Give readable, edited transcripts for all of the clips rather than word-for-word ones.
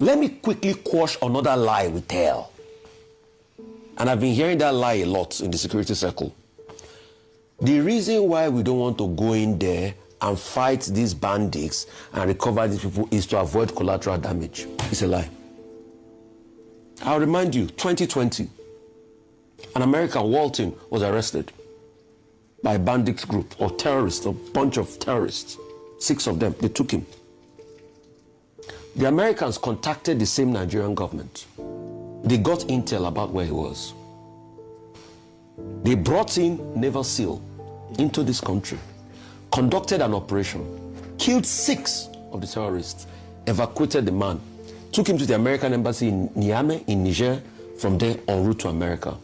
Let me quickly quash another lie we tell. And I've been hearing that lie a lot in the security circle. The reason why we don't want to go in there and fight these bandits and recover these people is to avoid collateral damage. It's a lie. I'll remind you, 2020, an American, Walton, was arrested by a bandit group or terrorists, a bunch of terrorists. 6 of them, they took him. The Americans contacted the same Nigerian government. They got intel about where he was. They brought in Naval SEAL into this country, conducted an operation, killed 6 of the terrorists, evacuated the man, took him to the American embassy in Niamey in Niger, from there en route to America.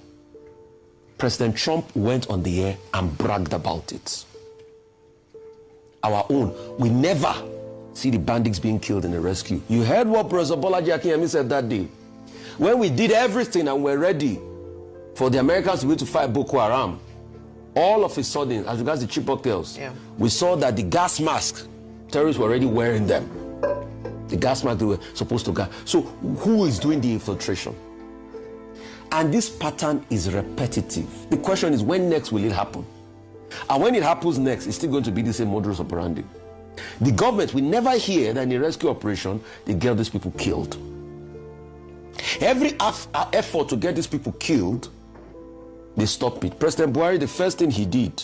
President Trump went on the air and bragged about it. Our own, we never see the bandits being killed in a rescue. You heard what Professor Bolaji Akinyemi said that day. When we did everything and we're ready for the Americans to be able to fight Boko Haram, all of a sudden, as regards the Chibok girls, we saw that the gas mask, terrorists were already wearing them. The gas mask they were supposed to get. So who is doing the infiltration? And this pattern is repetitive. The question is, when next will it happen? And when it happens next, it's still going to be the same modus operandi. The government will never hear that in a rescue operation, they get these people killed. Every effort to get these people killed, they stop it. President Buhari, the first thing he did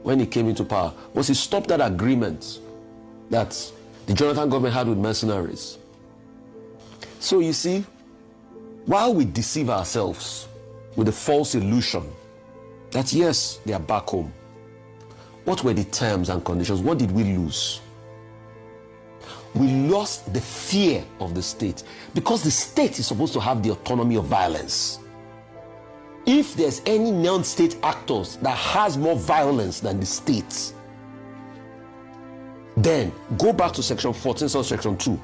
when he came into power was he stopped that agreement that the Jonathan government had with mercenaries. So you see, while we deceive ourselves with a false illusion that yes, they are back home, what were the terms and conditions? What did we lose? We lost the fear of the state, because the state is supposed to have the autonomy of violence. If there's any non-state actors that has more violence than the state, then go back to section 14, section 2.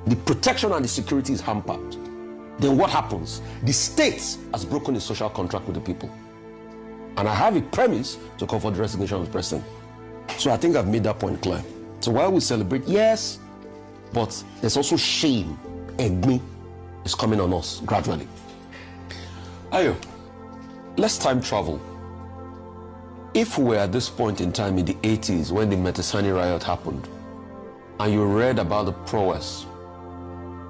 The protection and the security is hampered. Then what happens? The state has broken the social contract with the people. And I have a premise to call for the resignation of the president. So I think I've made that point clear. So while we celebrate, yes, but there's also shame. Egni is coming on us gradually. Ayo, let's time travel. If we were at this point in time in the 80s when the Metisani riot happened, and you read about the prowess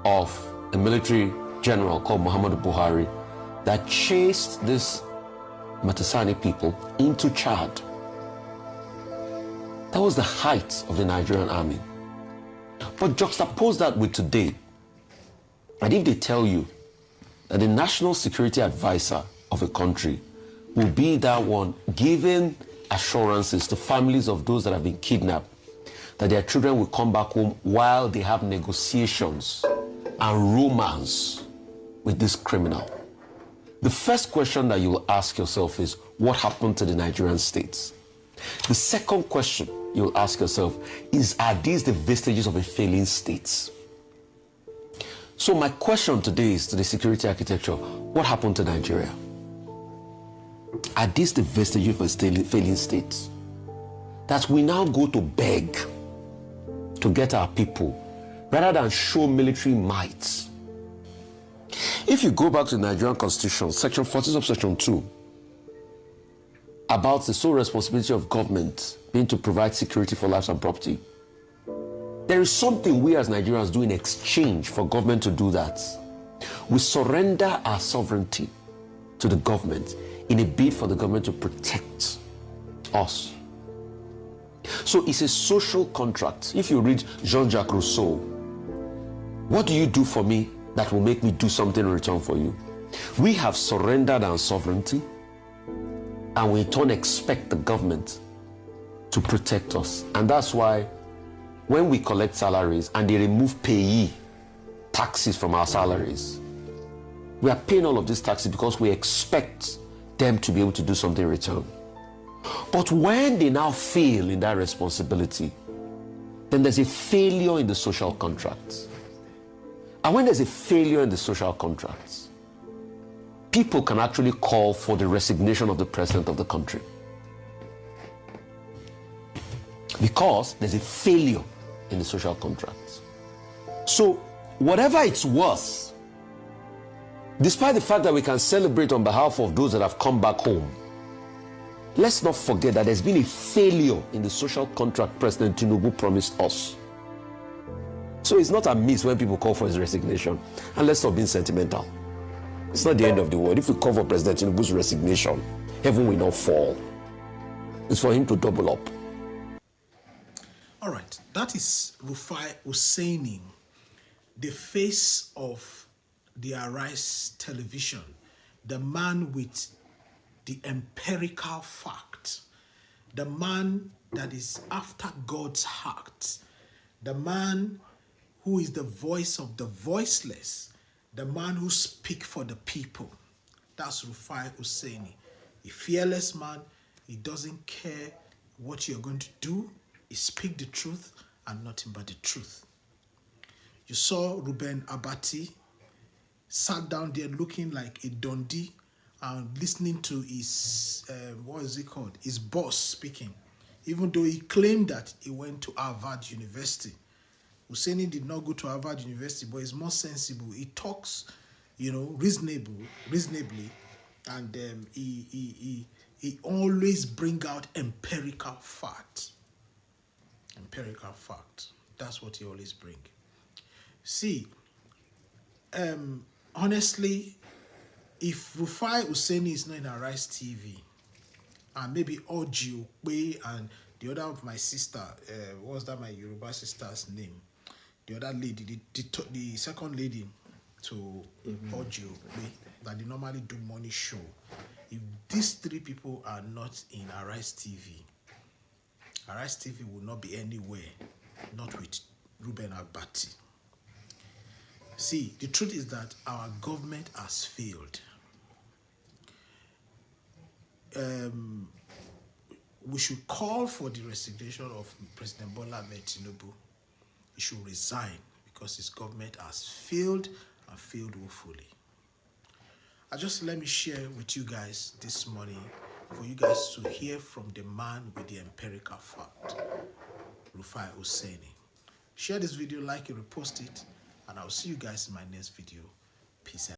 of a military general called Muhammadu Buhari that chased this Metisani people into Chad, that was the height of the Nigerian army. But juxtapose that with today, and if they tell you that the national security advisor of a country will be that one giving assurances to families of those that have been kidnapped that their children will come back home while they have negotiations and romance with this criminal, the first question that you will ask yourself is, what happened to the Nigerian states? The second question you'll ask yourself is, are these the vestiges of a failing state? So my question today is to the security architecture, what happened to Nigeria? Are these the vestiges of a failing state? That we now go to beg to get our people rather than show military might. If you go back to the Nigerian Constitution, section 14 of section 2, about the sole responsibility of government being to provide security for lives and property, there is something we as Nigerians do in exchange for government to do that. We surrender our sovereignty to the government in a bid for the government to protect us. So it's a social contract. If you read Jean-Jacques Rousseau, what do you do for me that will make me do something in return for you? We have surrendered our sovereignty, and we in turn expect the government to protect us. And that's why when we collect salaries and they remove payee taxes from our salaries, we are paying all of these taxes because we expect them to be able to do something in return. But when they now fail in that responsibility, then there's a failure in the social contracts. And when there's a failure in the social contracts, people can actually call for the resignation of the president of the country. Because there's a failure in the social contracts. So, whatever it's worth, despite the fact that we can celebrate on behalf of those that have come back home, let's not forget that there's been a failure in the social contract President Tinubu promised us. So it's not amiss when people call for his resignation. And let's stop being sentimental. It's not the end of the world. If we call for President Tinubu's resignation, heaven will not fall. It's for him to double up. All right, that is Rufai Hussaini, the face of the Arise television, the man with the empirical fact, the man that is after God's heart, the man who is the voice of the voiceless, the man who speaks for the people. That's Rufai Hussaini, a fearless man. He doesn't care what you're going to do. He speaks the truth and nothing but the truth. You saw Reuben Abati sat down there looking like a Dundee and listening to his, what is it called? His boss speaking. Even though he claimed that he went to Harvard University. Hussaini did not go to Harvard University, but he's more sensible. He talks, reasonably, and he always bring out empirical fact. Empirical fact. That's what he always bring. See, honestly, if Rufai Hussaini is not in Arise TV, and maybe Oji Okpe and the other of my sister, what was that my Yoruba sister's name? The other lady, the second lady to Oji Okpe, that they normally do money show. If these three people are not in Arise TV will not be anywhere, not with Reuben Abati. See, the truth is that our government has failed. We should call for the resignation of President Bola Ahmed Tinubu. He should resign because his government has failed and failed woefully. Let me share with you guys this morning for you guys to hear from the man with the empirical fact, Rufai Hussaini. Share this video, like it, repost it, and I'll see you guys in my next video. Peace out.